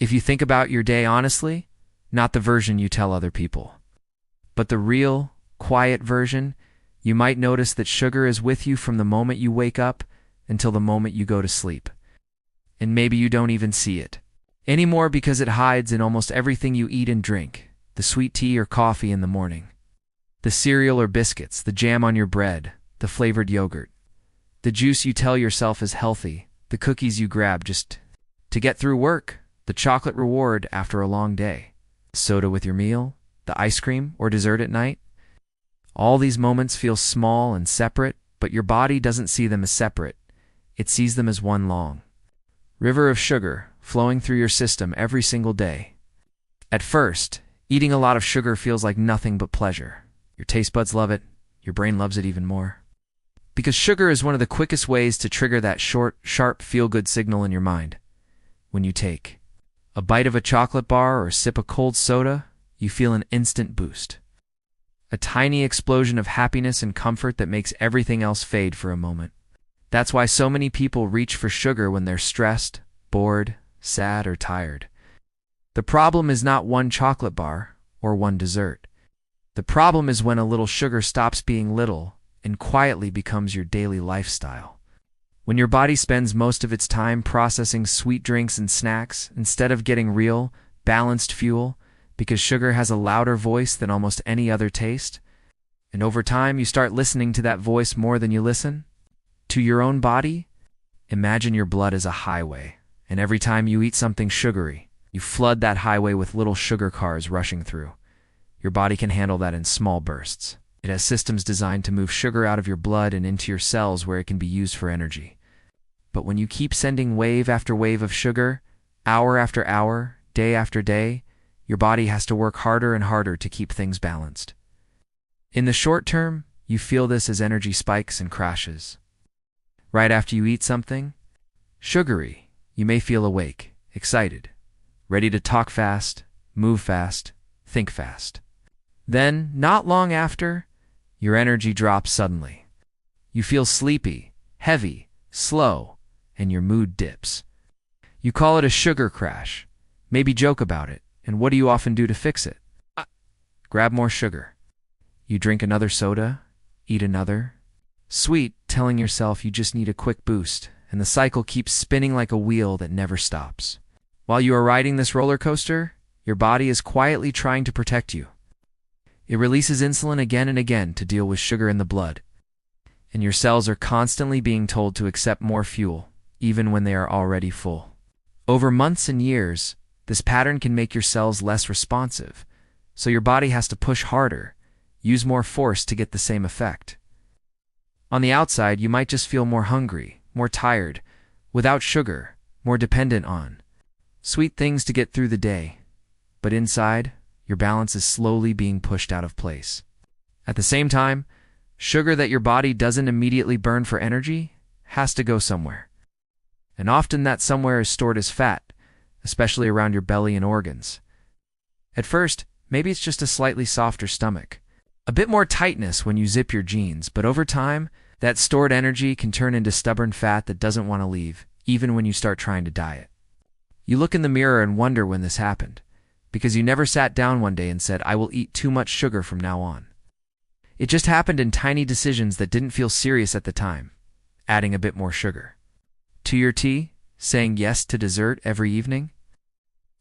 If you think about your day honestly, not the version you tell other people, but the real, quiet version, you might notice that sugar is with you from the moment you wake up until the moment you go to sleep. And maybe you don't even see it anymore because it hides in almost everything you eat and drink: the sweet tea or coffee in the morning, the cereal or biscuits, the jam on your bread, the flavored yogurt, the juice you tell yourself is healthy, the cookies you grab just to get through work, the chocolate reward after a long day, soda with your meal, the ice cream or dessert at night. All these moments feel small and separate, but your body doesn't see them as separate. It sees them as one long river of sugar flowing through your system every single day. At first, eating a lot of sugar feels like nothing but pleasure. Your taste buds love it. Your brain loves it even more. Because sugar is one of the quickest ways to trigger that short, sharp, feel-good signal in your mind. When you take a bite of a chocolate bar or sip a cold soda, you feel an instant boost. A tiny explosion of happiness and comfort that makes everything else fade for a moment. That's why so many people reach for sugar when they're stressed, bored, sad, or tired. The problem is not one chocolate bar or one dessert. The problem is when a little sugar stops being little and quietly becomes your daily lifestyle. When your body spends most of its time processing sweet drinks and snacks instead of getting real, balanced fuel, because sugar has a louder voice than almost any other taste, and over time you start listening to that voice more than you listen to your own body. Imagine your blood as a highway, and every time you eat something sugary, you flood that highway with little sugar cars rushing through. Your body can handle that in small bursts. It has systems designed to move sugar out of your blood and into your cells where it can be used for energy. But when you keep sending wave after wave of sugar, hour after hour, day after day, your body has to work harder and harder to keep things balanced. In the short term, you feel this as energy spikes and crashes. Right after you eat something sugary, you may feel awake, excited, ready to talk fast, move fast, think fast. Then, not long after, your energy drops suddenly. You feel sleepy, heavy, slow, and your mood dips. You call it a sugar crash, maybe joke about it, and what do you often do to fix it? Grab more sugar. You drink another soda, eat another. Sweet, telling yourself you just need a quick boost, and the cycle keeps spinning like a wheel that never stops. While you are riding this roller coaster, your body is quietly trying to protect you. It releases insulin again and again to deal with sugar in the blood, and your cells are constantly being told to accept more fuel, even when they are already full. Over months and years, this pattern can make your cells less responsive, so your body has to push harder, use more force to get the same effect. On the outside, you might just feel more hungry, more tired, without sugar, more dependent on sweet things to get through the day. But inside, your balance is slowly being pushed out of place. At the same time, sugar that your body doesn't immediately burn for energy has to go somewhere. And often that somewhere is stored as fat, especially around your belly and organs. At first, maybe it's just a slightly softer stomach, a bit more tightness when you zip your jeans, but over time, that stored energy can turn into stubborn fat that doesn't want to leave, even when you start trying to diet. You look in the mirror and wonder when this happened, because you never sat down one day and said, "I will eat too much sugar from now on." It just happened in tiny decisions that didn't feel serious at the time. Adding a bit more sugar to your tea, saying yes to dessert every evening,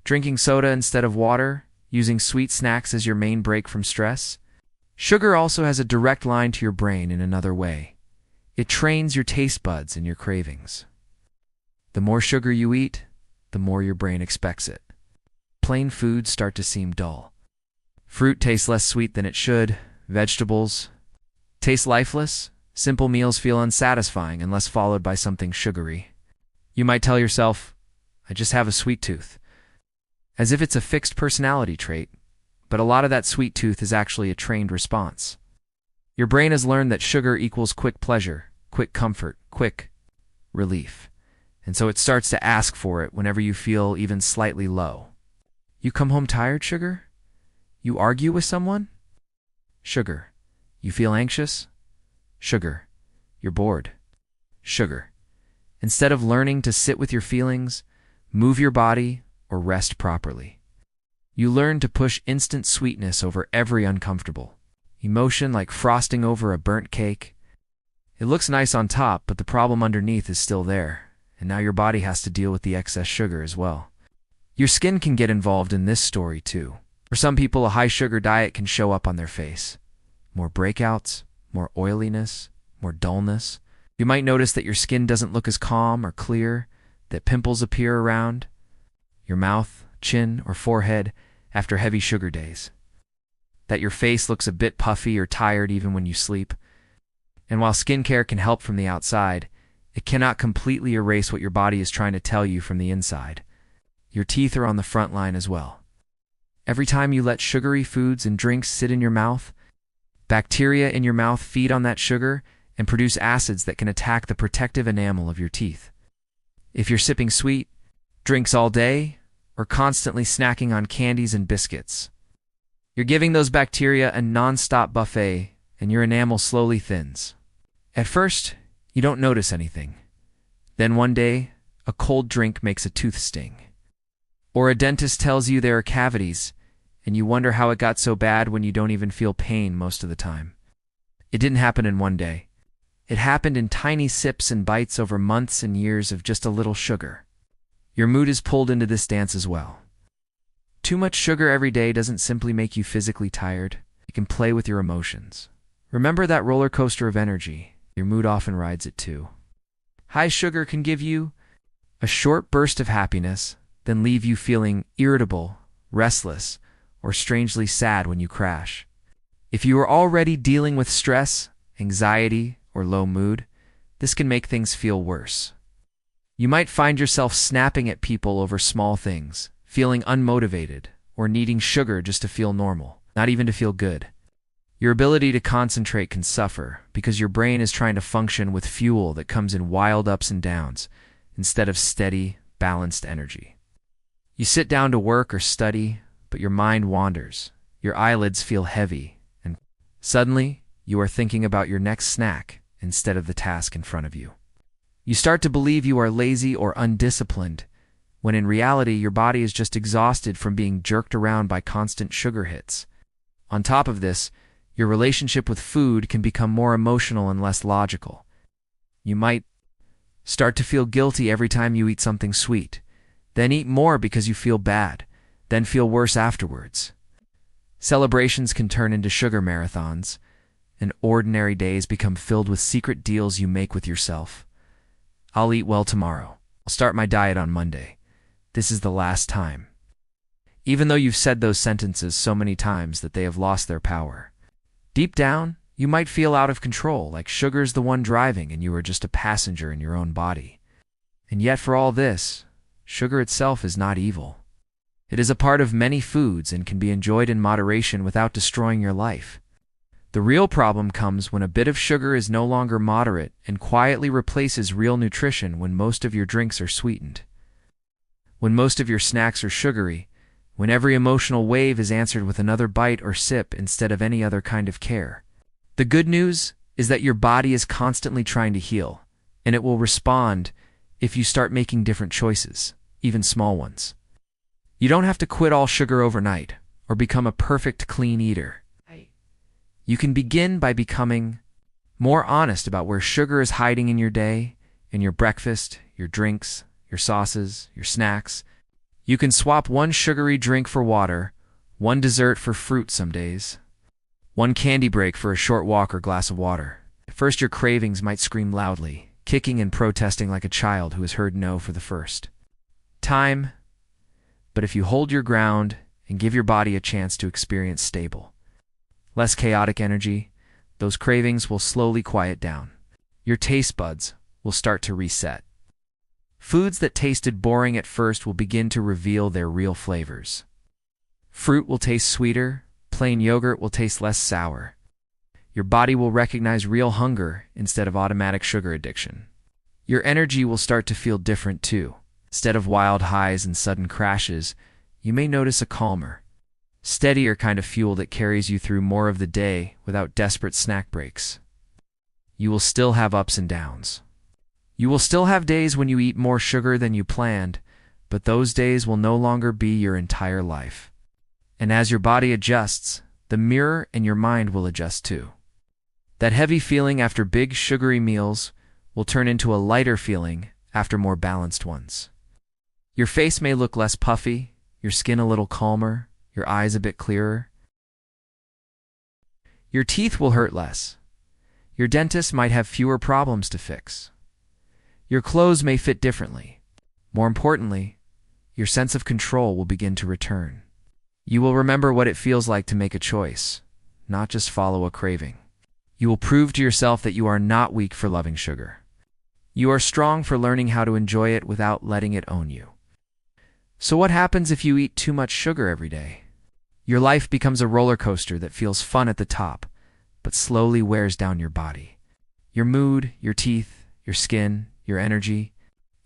drinking soda instead of water, using sweet snacks as your main break from stress. Sugar also has a direct line to your brain in another way. It trains your taste buds and your cravings. The more sugar you eat, the more your brain expects it. Plain foods start to seem dull. Fruit tastes less sweet than it should. Vegetables taste lifeless. Simple meals feel unsatisfying unless followed by something sugary. You might tell yourself, "I just have a sweet tooth," as if it's a fixed personality trait, but a lot of that sweet tooth is actually a trained response. Your brain has learned that sugar equals quick pleasure, quick comfort, quick relief, and so it starts to ask for it whenever you feel even slightly low. You come home tired, sugar? You argue with someone? Sugar. You feel anxious? Sugar. You're bored? Sugar. Instead of learning to sit with your feelings, move your body, or rest properly. You learn to push instant sweetness over every uncomfortable emotion, like frosting over a burnt cake. It looks nice on top, but the problem underneath is still there, and now your body has to deal with the excess sugar as well. Your skin can get involved in this story too. For some people, a high sugar diet can show up on their face. More breakouts, more oiliness, more dullness. You might notice that your skin doesn't look as calm or clear, that pimples appear around your mouth, chin, or forehead after heavy sugar days, that your face looks a bit puffy or tired even when you sleep. And while skincare can help from the outside, it cannot completely erase what your body is trying to tell you from the inside. Your teeth are on the front line as well. Every time you let sugary foods and drinks sit in your mouth, bacteria in your mouth feed on that sugar and produce acids that can attack the protective enamel of your teeth. If you're sipping sweet drinks all day or constantly snacking on candies and biscuits, you're giving those bacteria a non-stop buffet, and your enamel slowly thins. At first, you don't notice anything. Then one day, a cold drink makes a tooth sting. Or a dentist tells you there are cavities, and you wonder how it got so bad when you don't even feel pain most of the time. It didn't happen in one day. It happened in tiny sips and bites over months and years of just a little sugar. Your mood is pulled into this dance as well. Too much sugar every day doesn't simply make you physically tired. It can play with your emotions. Remember that roller coaster of energy. Your mood often rides it too. High sugar can give you a short burst of happiness, then leave you feeling irritable, restless, or strangely sad when you crash. If you are already dealing with stress, anxiety, or low mood, this can make things feel worse. You might find yourself snapping at people over small things, feeling unmotivated, or needing sugar just to feel normal, not even to feel good. Your ability to concentrate can suffer because your brain is trying to function with fuel that comes in wild ups and downs instead of steady, balanced energy. You sit down to work or study, but your mind wanders. Your eyelids feel heavy, and suddenly you are thinking about your next snack instead of the task in front of you. You start to believe you are lazy or undisciplined, when in reality your body is just exhausted from being jerked around by constant sugar hits. On top of this, your relationship with food can become more emotional and less logical. You might start to feel guilty every time you eat something sweet, then eat more because you feel bad, then feel worse afterwards. Celebrations can turn into sugar marathons, and ordinary days become filled with secret deals you make with yourself. I'll eat well tomorrow. I'll start my diet on Monday. This is the last time. Even though you've said those sentences so many times that they have lost their power. Deep down, you might feel out of control, like sugar's the one driving and you are just a passenger in your own body. And yet for all this, sugar itself is not evil. It is a part of many foods and can be enjoyed in moderation without destroying your life. The real problem comes when a bit of sugar is no longer moderate and quietly replaces real nutrition when most of your drinks are sweetened. When most of your snacks are sugary, when every emotional wave is answered with another bite or sip instead of any other kind of care. The good news is that your body is constantly trying to heal, and it will respond if you start making different choices, even small ones. You don't have to quit all sugar overnight or become a perfect clean eater. You can begin by becoming more honest about where sugar is hiding in your day, in your breakfast, your drinks, your sauces, your snacks. You can swap one sugary drink for water, one dessert for fruit some days, one candy break for a short walk or glass of water. At first your cravings might scream loudly, kicking and protesting like a child who has heard no for the first time. But if you hold your ground and give your body a chance to experience stable, less chaotic energy, those cravings will slowly quiet down. Your taste buds will start to reset. Foods that tasted boring at first will begin to reveal their real flavors. Fruit will taste sweeter, plain yogurt will taste less sour. Your body will recognize real hunger instead of automatic sugar addiction. Your energy will start to feel different too. Instead of wild highs and sudden crashes, you may notice a calmer, steadier kind of fuel that carries you through more of the day without desperate snack breaks. You will still have ups and downs. You will still have days when you eat more sugar than you planned, but those days will no longer be your entire life. And as your body adjusts, the mirror and your mind will adjust too. That heavy feeling after big sugary meals will turn into a lighter feeling after more balanced ones. Your face may look less puffy, your skin a little calmer, your eyes a bit clearer. Your teeth will hurt less. Your dentist might have fewer problems to fix. Your clothes may fit differently. More importantly, your sense of control will begin to return. You will remember what it feels like to make a choice, not just follow a craving. You will prove to yourself that you are not weak for loving sugar. You are strong for learning how to enjoy it without letting it own you. So what happens if you eat too much sugar every day? Your life becomes a roller coaster that feels fun at the top, but slowly wears down your body. Your mood, your teeth, your skin, your energy,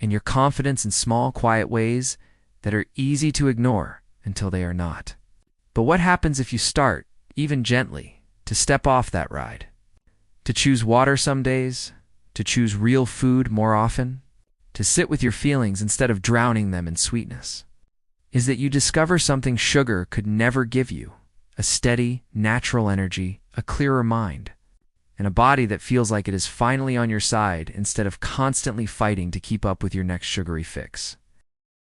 and your confidence in small, quiet ways that are easy to ignore until they are not. But what happens if you start, even gently, to step off that ride? To choose water some days? To choose real food more often? To sit with your feelings instead of drowning them in sweetness? Is that you discover something sugar could never give you: a steady, natural energy, a clearer mind, and a body that feels like it is finally on your side instead of constantly fighting to keep up with your next sugary fix.